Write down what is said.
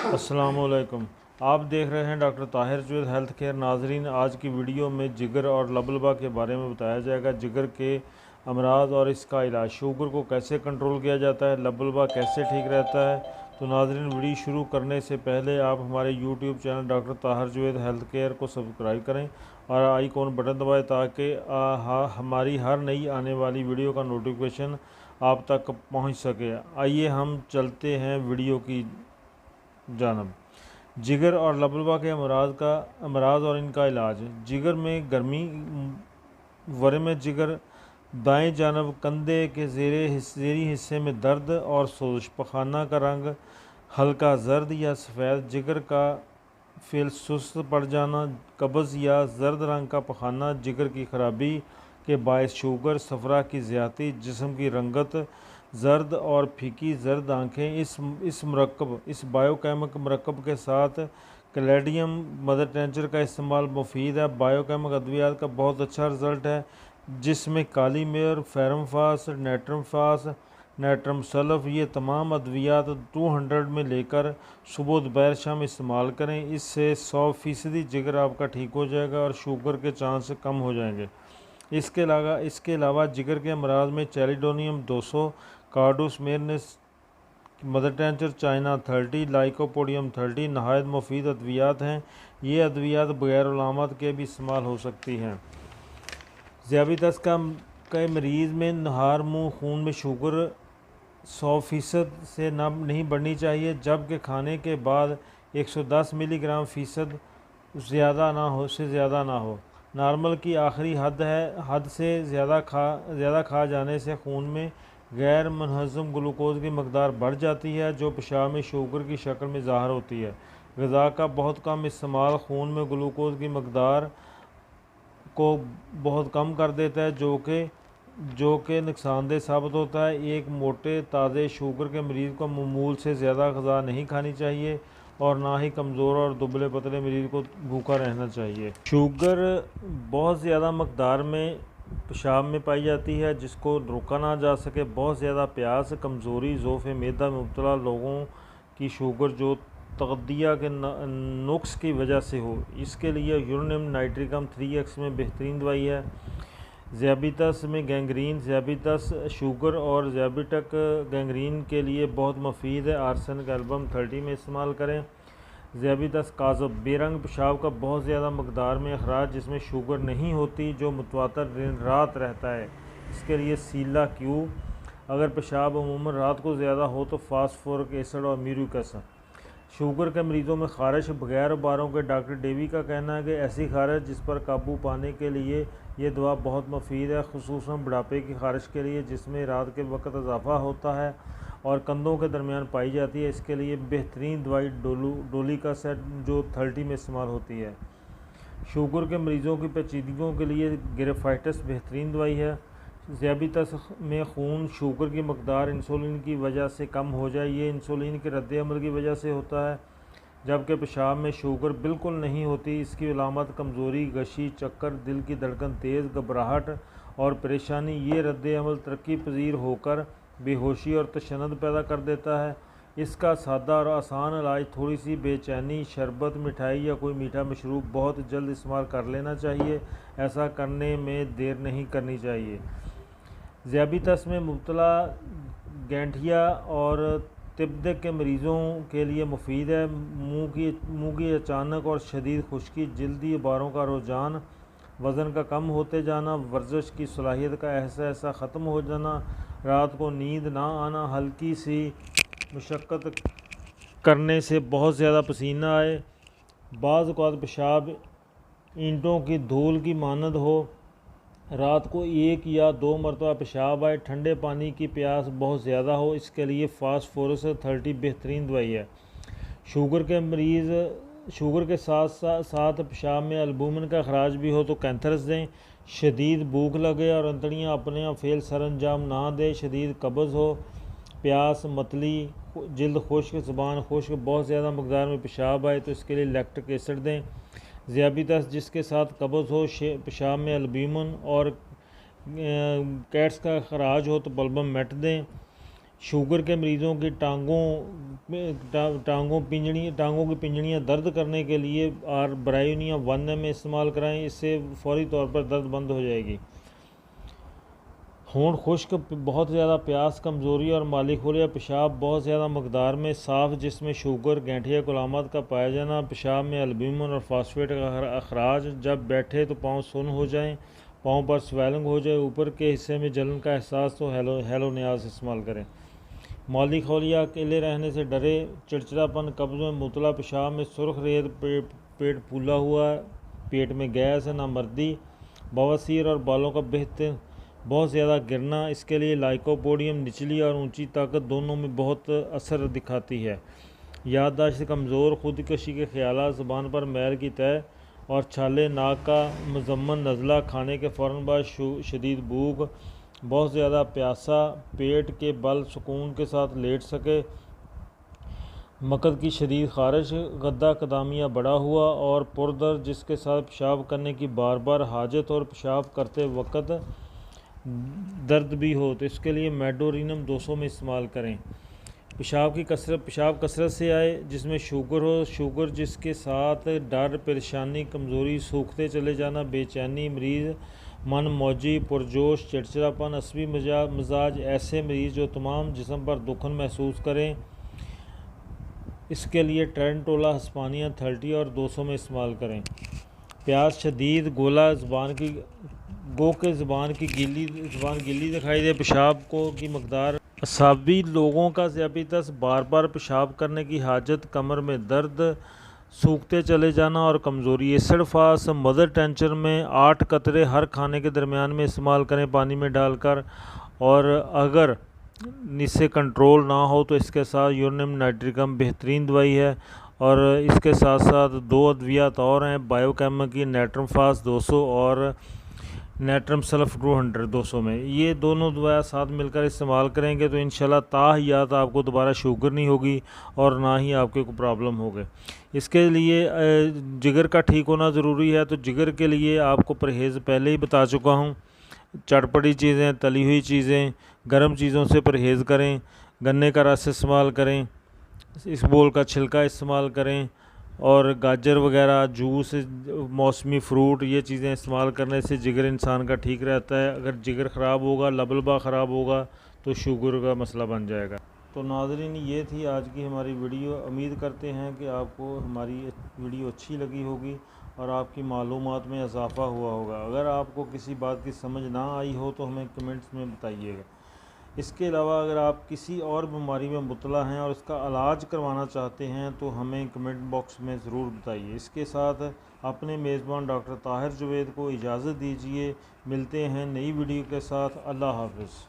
अस्सलामुअलैकुम। आप देख रहे हैं doctor Tahir Juvaid health care. नाजरीन, आज की वीडियो में जिगर और लबलबा के बारे में बताया जाएगा। जिगर के अमराज और इसका इलाज, शुगर को कैसे कंट्रोल किया जाता है, लबलबा कैसे ठीक रहता है। तो नाजरीन, वीडियो शुरू करने से पहले आप हमारे YouTube channel doctor Tahir Juvaid health care को सब्सक्राइब करें और आइकॉन बटन दबाएं ताकि हमारी हर नई आने वाली वीडियो का नोटिफिकेशन आप तक पहुंच सके। आइए हम चलते हैं वीडियो की जानब। जिगर और लबलबा के अमराज और इनका इलाज। जिगर में गर्मी, वरम जिगर, दाएं जानब कंधे के ज़ेरी हिस्से में दर्द और सोज, पखाना का रंग हल्का जर्द या सफ़ेद, जिगर का फिल सुस्त पड़ जाना, कब्ज़ या जर्द रंग का पखाना, जिगर की खराबी के बायस शुगर, सफ़रा की ज़्यादती, जिस्म की रंगत जर्द और फीकी जर्द आँखें। इस बायोकेमिक मरकब के साथ कैलेडियम मदर टेंचर का इस्तेमाल मुफीद है। बायोकेमिक अद्वियात का बहुत अच्छा रिज़ल्ट है, जिसमें काली मिर्च, फेरमफास, नेट्रमफास, नेट्रम सल्फ, ये तमाम अद्वियात 200 में लेकर सुबह दोपहर शाम इस्तेमाल करें। इससे 100% जिगर आपका ठीक हो जाएगा और शुगर के चांस कम हो जाएंगे। इसके अलावा जिगर के अमराज में चैलिडोनियम 200, कार्डोस्मेरनेस मदर टेंचर चाइना 30, लाइकोपोडियम 30 नहायत मुफीद अद्वियात हैं। ये अद्वियात बगैर उलामत के भी इस्तेमाल हो सकती हैं। ज़ियाबितस के मरीज़ में नहार मुँह खून में शुगर 100% से नहीं बढ़नी चाहिए, जबकि खाने के बाद 110 मिलीग्राम फ़ीसद ज़्यादा ना हो। नॉर्मल की आखिरी हद है। हद से ज़्यादा खा जाने से खून में गैर मुनहज़म ग्लूकोज़ की मकदार बढ़ जाती है, जो पेशाब में शुगर की शक्ल में ज़ाहिर होती है। ग़िज़ा का बहुत कम इस्तेमाल खून में ग्लूकोज़ की मकदार को बहुत कम कर देता है, जो कि नुकसानदेह साबित होता है। एक मोटे ताज़े शुगर के मरीज़ को मामूल से ज़्यादा ग़िज़ा नहीं खानी चाहिए और ना ही कमज़ोर और दुबले पतले मरीज़ को भूखा रहना चाहिए। शुगर बहुत ज़्यादा मकदार में पेशाब में पाई जाती है, जिसको रोका ना जा सके। बहुत ज़्यादा प्यास, कमज़ोरी, ज़ोफ़ मैदा में मुब्तला लोगों की शुगर जो तगदिया के नुक्स की वजह से हो, इसके लिए यूरेनियम नाइट्रिकम 3x में बेहतरीन दवाई है। ज़ियाबितस में गैंग्रीन, ज़ियाबितस शुगर और ज़ियाबिटिक गैंग्रीन के लिए बहुत मुफीद है। आर्सेनिक एल्बम 30 में इस्तेमाल करें। ज़ियाबितस काज़ब, बेरंग पेशाब का बहुत ज़्यादा मकदार में अखराज जिसमें शुगर नहीं होती, जो मुतवातर दिन रात रहता है, इसके लिए सीला क्यू। अगर पेशाब अमूमन रात को ज़्यादा हो तो फास्फोरिक एसिड और म्यूरिक एसिड। शुगर के मरीज़ों में ख़ारिश, बगैर उबारों के डॉक्टर डेवी का कहना है कि ऐसी ख़ारिश जिस पर काबू पाने के लिए ये दवा बहुत मुफीद है, खुसूसन बुढ़ापे की ख़ारिश के लिए जिसमें रात के वक्त इजाफ़ा होता है और कंधों के दरमियान पाई जाती है। इसके लिए बेहतरीन दवाई डोली का सेट जो 30 में इस्तेमाल होती है। शुगर के मरीज़ों की पेचीदगियों के लिए ग्रेफाइटस बेहतरीन दवाई है। ज़ियाबितस में खून शुगर की मकदार इंसुलिन की वजह से कम हो जाए, ये इंसुलिन के रद्द-ए-अमल की वजह से होता है, जबकि पेशाब में शुगर बिल्कुल नहीं होती। इसकी अलामत कमज़ोरी, गशी, चक्कर, दिल की धड़कन तेज़, घबराहट और परेशानी। ये रद्द-ए-अमल तरक्की पजीर होकर बेहोशी और तशन्नुद पैदा कर देता है। इसका सादा और आसान इलाज थोड़ी सी बेचैनी, शरबत, मिठाई या कोई मीठा मशरूब बहुत जल्द इस्तेमाल कर लेना चाहिए। ऐसा करने में देर नहीं करनी चाहिए। ज़ियाबितस में मुब्तला गैंठिया और तिब्दे के मरीज़ों के लिए मुफीद है। मुँह की अचानक और शदीद खुश्की, जल्दी बारों का रुझान, वज़न का कम होते जाना, वर्जिश की सलाहियत का एहसास ख़त्म हो जाना, रात को नींद ना आना, हल्की सी मशक्क़त करने से बहुत ज़्यादा पसीना आए, बाज़ औक़ात पेशाब ईंटों की धूल की मानद हो, रात को 1 या 2 मरतबा पेशाब आए, ठंडे पानी की प्यास बहुत ज़्यादा हो, इसके लिए फास्फोरस 30 बेहतरीन दवाई है। शुगर के साथ साथ पेशाब में एल्बुमिन का अखराज भी हो तो कैंथरस दें। शदीद भूख लगे और अंतड़ियाँ अपने आप फेल सर अंजाम ना दे, शदीद कब्ज़ हो, प्यास, मतली, जल्द खुश्क, ज़ुबान खुश्क, बहुत ज़्यादा मकदार में पेशाब आए तो इसके लिए लैक्टिक एसिड दें। ज़ियाबितस जिसके साथ कब्ज़ हो, पेशाब में एल्बुमिन और कैट्स का खराज हो तो बल्बम मेट दें। शुगर के मरीज़ों की टांगों की पिंजड़ियाँ दर्द करने के लिए ब्रायोनिया 1 ml इस्तेमाल कराएं, इससे फौरी तौर पर दर्द बंद हो जाएगी। होंठ खुश्क, बहुत ज़्यादा प्यास, कमज़ोरी और मालिखोलिया पेशाब बहुत ज़्यादा मकदार में साफ़ जिसमें शुगर, गैंठिया कुलामत का पाया जाना, पेशाब में एल्ब्यूमिन और फास्फेट का अखराज, जब बैठे तो पाँव सुन्न हो जाएं, पाँव पर स्वेलिंग हो जाए, ऊपर के हिस्से में जलन का एहसास, तो हेलोनियाज इस्तेमाल करें। मालिखोलिया, अकेले रहने से डरे, चिड़चिड़ापन, कब्ज़ में मुतला, पेशाब में सुर्ख रेत, पेट फूला हुआ, पेट में गैस, नामर्दी, बवासीर और बालों का बहुत ज़्यादा गिरना, इसके लिए लाइकोपोडियम निचली और ऊंची ताकत दोनों में बहुत असर दिखाती है। याददाश्त कमज़ोर, खुदकशी के ख्यालात, ज़ुबान पर मैल की तय और छाले, नाक का मुज़म्मन नज़ला, खाने के फ़ौरन बाद शदीद भूख, बहुत ज़्यादा प्यासा, पेट के बल सुकून के साथ लेट सके, मकद की शदीद ख़ारिश, गद्दा कदामिया बढ़ा हुआ और पुरदर्द जिसके साथ पेशाब करने की बार बार हाजत और पेशाब करते वक्त दर्द भी हो, तो इसके लिए मेडोरिनम 200 में इस्तेमाल करें। पेशाब कसरत से आए जिसमें शुगर हो, शुगर जिसके साथ डर, परेशानी, कमज़ोरी, सूखते चले जाना, बेचैनी, मरीज़ मन मौजी, पुरजोश, चिड़चिड़ापन, असबी मिजाज, ऐसे मरीज़ जो तमाम जिस्म पर दुखन महसूस करें, इसके लिए ट्रेंटोला हस्पानिया 30 और 200 में इस्तेमाल करें। प्यास शदीद, गोला, ज़ुबान की गीली दिखाई दे, पेशाब की मकदार, असाबी लोगों का ज़्याबितस, बार बार पेशाब करने की हाजत, कमर में दर्द, सूखते चले जाना और कमज़ोरी। एसिड फास मदर टेंचर में 8 कतरे हर खाने के दरमियान में इस्तेमाल करें पानी में डालकर, और अगर इससे कंट्रोल ना हो तो इसके साथ यूरेनियम नाइट्रिकम बेहतरीन दवाई है। और इसके साथ साथ 2 अद्वियात और हैं, बायोकेम की नेट्रम फास 200 और नेट्रम सल्फ 200 में। ये दोनों दवाएं साथ मिलकर इस्तेमाल करेंगे तो इंशाल्लाह ताहियात आपको दोबारा शुगर नहीं होगी और ना ही आपके कोई प्रॉब्लम होगी। इसके लिए जिगर का ठीक होना ज़रूरी है, तो जिगर के लिए आपको परहेज़ पहले ही बता चुका हूँ। चटपटी चीज़ें, तली हुई चीज़ें, गर्म चीज़ों से परहेज़ करें, गन्ने का रस इस्तेमाल करें, इसबगोल का छिलका इस्तेमाल करें, और गाजर वगैरह, जूस, मौसमी फ़्रूट, ये चीज़ें इस्तेमाल करने से जिगर इंसान का ठीक रहता है। अगर जिगर ख़राब होगा, लबलबा ख़राब होगा तो शुगर का मसला बन जाएगा। तो नाज़रीन, ये थी आज की हमारी वीडियो। उम्मीद करते हैं कि आपको हमारी वीडियो अच्छी लगी होगी और आपकी मालूमात में इजाफ़ा हुआ होगा। अगर आपको किसी बात की समझ ना आई हो तो हमें कमेंट्स में बताइएगा। इसके अलावा अगर आप किसी और बीमारी में मुब्तला हैं और इसका इलाज करवाना चाहते हैं तो हमें कमेंट बॉक्स में ज़रूर बताइए। इसके साथ अपने मेज़बान डॉक्टर ताहिर जुवैद को इजाज़त दीजिए। मिलते हैं नई वीडियो के साथ। अल्लाह हाफ़िज़।